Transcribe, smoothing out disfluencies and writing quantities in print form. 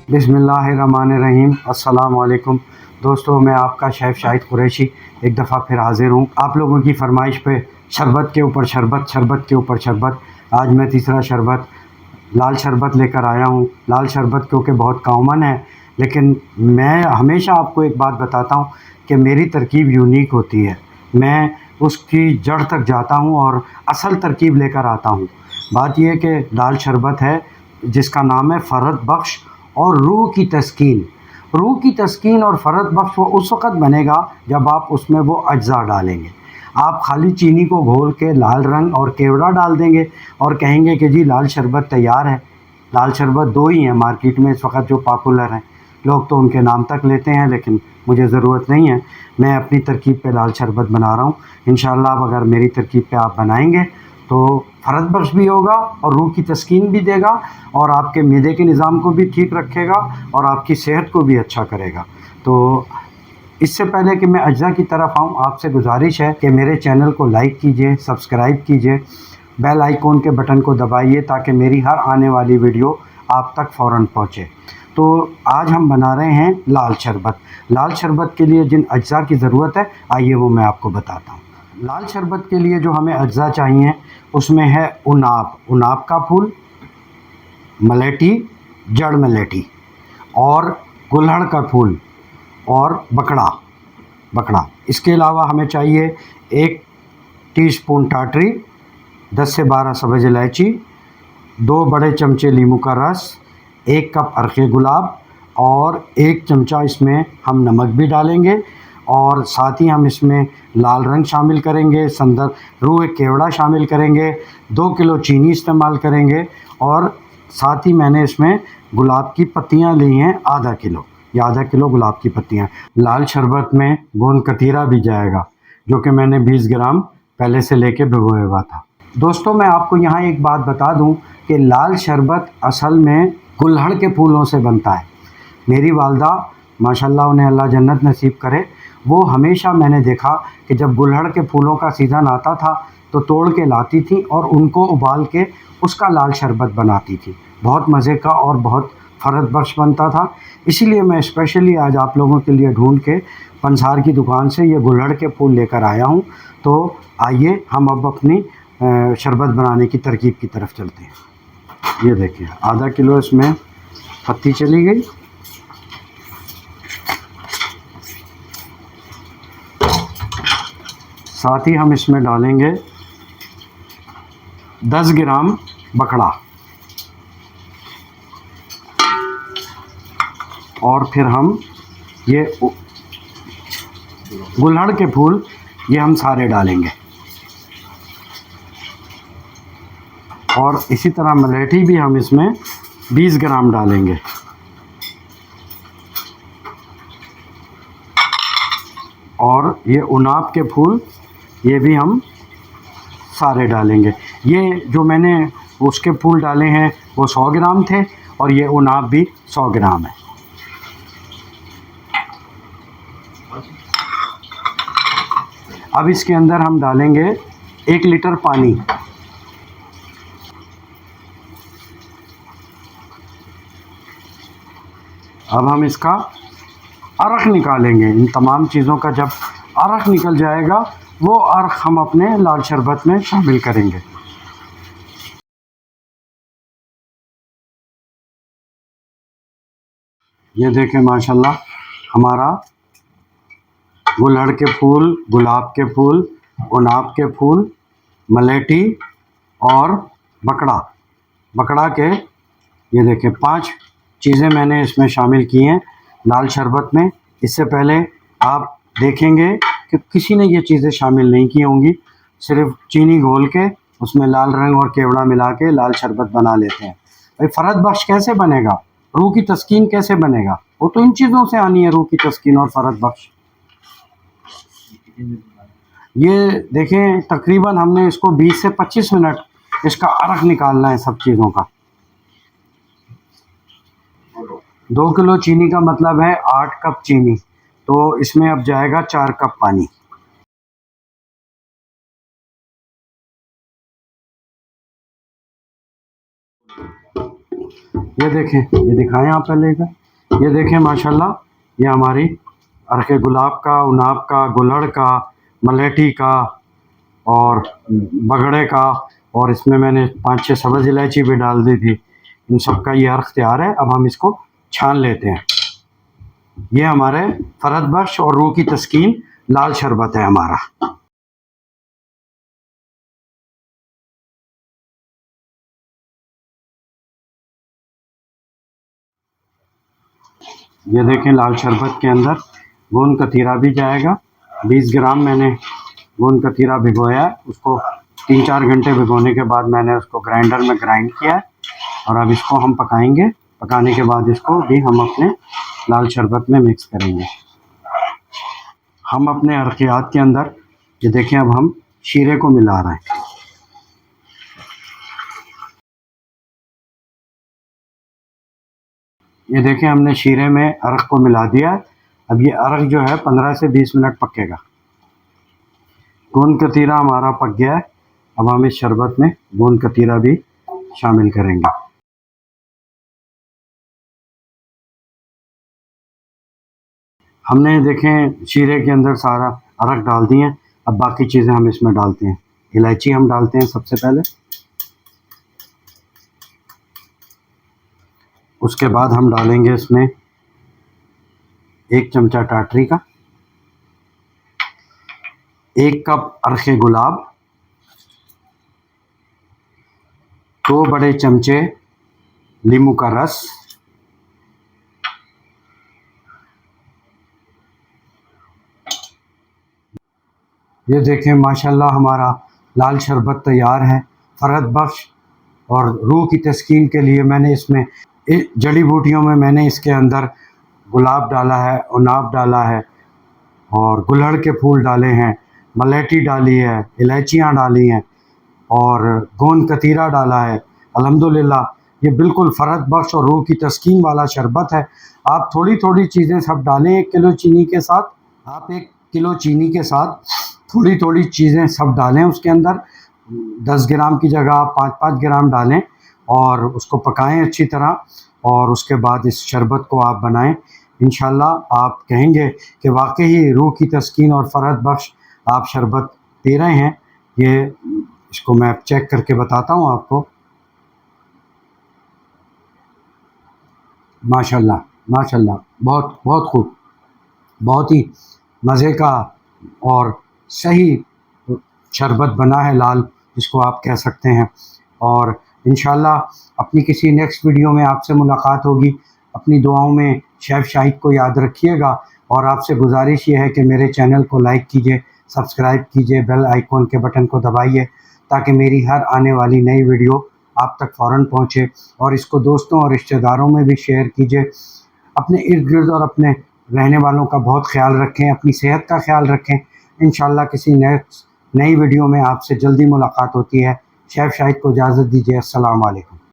बिस्मिल्लाहिर्रहमानिर्रहीम। अस्सलाम वालेकुम दोस्तों, मैं आपका शेफ़ शाहिद कुरैशी एक दफ़ा फिर हाज़िर हूँ आप लोगों की फरमाइश पे। शरबत के ऊपर शरबत, शरबत के ऊपर शरबत। आज मैं तीसरा शरबत लाल शरबत लेकर आया हूँ। लाल शरबत क्योंकि बहुत कॉमन है, लेकिन मैं हमेशा आपको एक बात बताता हूँ कि मेरी तरकीब यूनिक होती है। मैं उसकी जड़ तक जाता हूँ और असल तरकीब लेकर आता हूँ। बात यह कि लाल शरबत है जिसका नाम है फ़रहत बख्श और रूह की तस्कीन। रूह की तस्कीन और फ़रहत बख्श वो उस वक़्त बनेगा जब आप उसमें वो अज्जा डालेंगे। आप खाली चीनी को घोल के लाल रंग और केवड़ा डाल देंगे और कहेंगे कि जी लाल शरबत तैयार है। लाल शरबत दो ही हैं मार्केट में इस वक्त जो पॉपुलर हैं, लोग तो उनके नाम तक लेते हैं, लेकिन मुझे ज़रूरत नहीं है। मैं अपनी तरकीब पे लाल शरबत बना रहा हूँ। इंशाअल्लाह अब अगर मेरी तरकीब पे आप बनाएंगे तो फ़रहत बख्श भी होगा और रूह की तस्कीन भी देगा और आपके मैदे के निज़ाम को भी ठीक रखेगा और आपकी सेहत को भी अच्छा करेगा। तो इससे पहले कि मैं अज्जा की तरफ आऊँ, आपसे गुजारिश है कि मेरे चैनल को लाइक कीजिए, सब्सक्राइब कीजिए, बेल आइकॉन के बटन को दबाइए ताकि मेरी हर आने वाली वीडियो आप तक फ़ौरन पहुँचे। तो आज हम बना रहे हैं लाल शरबत। लाल शरबत के लिए जिन अज्जा की ज़रूरत है, आइए वो मैं आपको बताता हूँ। लाल शरबत के लिए जो हमें अज्जा चाहिए उसमें है उनाब, उनाब का फूल, मलेठी, जड़ मलेठी और गुलहड़ का फूल और बकड़ा बकड़ा। इसके अलावा हमें चाहिए 1 टीस्पून टाटरी, 10 से 12 सब्ज़ इलायची, 2 बड़े चमचे नींबू का रस, 1 कप अरखे गुलाब और 1 चमचा इसमें हम नमक भी डालेंगे और साथ ही हम इसमें लाल रंग शामिल करेंगे, संदर रूह केवड़ा शामिल करेंगे, 2 किलो चीनी इस्तेमाल करेंगे और साथ ही मैंने इसमें गुलाब की पत्तियां ली हैं आधा किलो, या आधा किलो गुलाब की पत्तियां। लाल शरबत में गोंद कतीरा भी जाएगा जो कि मैंने 20 ग्राम पहले से लेके भिगोया हुआ था। दोस्तों, मैं आपको यहाँ एक बात बता दूं कि लाल शरबत असल में गुलहड़ के फूलों से बनता है। मेरी वालदा माशाल्लाह, उन्हें अल्लाह जन्नत नसीब करे, वो हमेशा मैंने देखा कि जब गुलहड़ के फूलों का सीज़न आता था तो तोड़ के लाती थी और उनको उबाल के उसका लाल शरबत बनाती थी। बहुत मज़े का और बहुत फ़रहत बख्श बनता था। इसीलिए मैं स्पेशली आज आप लोगों के लिए ढूंढ के पंसार की दुकान से ये गुलहड़ के फूल लेकर आया हूँ। तो आइए हम अब अपनी शरबत बनाने की तरकीब की तरफ चलते हैं। ये देखिए आधा किलो इसमें पत्ती चली गई। साथ ही हम इसमें डालेंगे 10 ग्राम बकड़ा और फिर हम ये गुलहड़ के फूल ये हम सारे डालेंगे और इसी तरह मलेठी भी हम इसमें 20 ग्राम डालेंगे और ये उनाब के फूल ये भी हम सारे डालेंगे। ये जो मैंने उसके फूल डाले हैं वो 100 ग्राम थे और ये उनाब भी 100 ग्राम है। अब इसके अंदर हम डालेंगे 1 लीटर पानी। अब हम इसका अरख निकालेंगे। इन तमाम चीज़ों का जब अरख निकल जाएगा वो अरख हम अपने लाल शरबत में शामिल करेंगे। ये देखें माशाल्लाह, हमारा गुलहड़ के फूल, गुलाब के फूल, गुनाब के फूल, मलेठी और बकड़ा के ये देखें 5 चीज़ें मैंने इसमें शामिल की हैं लाल शरबत में। इससे पहले आप देखेंगे कि किसी ने ये चीज़ें शामिल नहीं की होंगी। सिर्फ चीनी घोल के उसमें लाल रंग और केवड़ा मिला के लाल शरबत बना लेते हैं। भाई फ़रहत बख्श कैसे बनेगा, रूह की तस्कीन कैसे बनेगा, वो तो इन चीज़ों से आनी है, रूह की तस्कीन और फ़रहत बख्श। ये देखें तकरीबन हमने इसको 20 से 25 मिनट इसका अरक निकालना है सब चीज़ों का। 2 किलो चीनी का मतलब है 8 कप चीनी, तो इसमें अब जाएगा 4 कप पानी। ये देखें, ये दिखाएं आप पहले का। ये देखें माशाल्लाह, ये हमारी अर्क़ गुलाब का, उनाब का, गुलड़ का, मलेठी का और बगड़े का, और इसमें मैंने 5-6 सब्ज़ इलायची भी डाल दी थी। इन सब का ये अर्क़ तैयार है। अब हम इसको छान लेते हैं। ये हमारे फ़रहत बख्श और रूह की तस्कीन लाल शरबत है हमारा। ये देखें, लाल शरबत के अंदर गोंद कतीरा भी जाएगा। 20 ग्राम मैंने गोंद कतीरा भिगोया है। उसको 3-4 घंटे भिगोने के बाद मैंने उसको ग्राइंडर में ग्राइंड किया है और अब इसको हम पकाएंगे। पकाने के बाद इसको भी हम अपने लाल शरबत में मिक्स करेंगे। हम अपने अर्क़ियात के अंदर ये देखें, अब हम शीरे को मिला रहे हैं। ये देखें, हमने शीरे में अर्क़ को मिला दिया। अब ये अर्क़ जो है 15 से 20 मिनट पकेगा। गोंद कतीरा हमारा पक गया है। अब हम इस शरबत में गोंद कतीरा भी शामिल करेंगे। हमने देखें शीरे के अंदर सारा अर्क़ डाल दिए हैं। अब बाकी चीज़ें हम इसमें डालते हैं। इलायची हम डालते हैं सबसे पहले, उसके बाद हम डालेंगे इसमें 1 चमचा टाटरी का, 1 कप अर्क़ गुलाब, 2 बड़े चमचे नींबू का रस, ये देखें माशाल्लाह हमारा लाल शरबत तैयार है। फ़रहत बख्श और रूह की तस्कीन के लिए मैंने इसमें जड़ी बूटियों में मैंने इसके अंदर गुलाब डाला है, उनाब डाला है और गुलड़ के फूल डाले हैं, मलेठी डाली है, इलायचियाँ डाली हैं और गोंद कतीरा डाला है। अल्हम्दुलिल्लाह ये बिल्कुल फ़रहत बख्श और रूह की तस्कीन वाला शरबत है। आप थोड़ी थोड़ी चीज़ें सब डालें। 1 किलो चीनी के साथ आप 1 किलो चीनी के साथ थोड़ी थोड़ी चीज़ें सब डालें उसके अंदर। 10 ग्राम की जगह आप 5-5 ग्राम डालें और उसको पकाएं अच्छी तरह, और उसके बाद इस शरबत को आप बनाएं। इंशाल्लाह आप कहेंगे कि वाकई रूह की तस्कीन और फ़रहत बख्श आप शरबत पी रहे हैं। ये इसको मैं चेक करके बताता हूँ आपको। माशाल्लाह माशाल्लाह, बहुत बहुत खूब, बहुत ही मज़े का और सही शरबत बना है, लाल जिसको आप कह सकते हैं। और इंशाल्लाह अपनी किसी नेक्स्ट वीडियो में आपसे मुलाकात होगी। अपनी दुआओं में शेफ़ शाहिद को याद रखिएगा और आपसे गुजारिश ये है कि मेरे चैनल को लाइक कीजिए, सब्सक्राइब कीजिए, बेल आइकॉन के बटन को दबाइए ताकि मेरी हर आने वाली नई वीडियो आप तक फ़ौरन पहुँचे, और इसको दोस्तों और रिश्तेदारों में भी शेयर कीजिए। अपने इर्द गिर्द और अपने रहने वालों का बहुत ख्याल रखें, अपनी सेहत का ख्याल रखें। इंशाल्लाह किसी नई वीडियो में आपसे जल्दी मुलाकात होती है। शेफ़ शाहिद को इजाज़त दीजिए। अस्सलाम वालेकुम।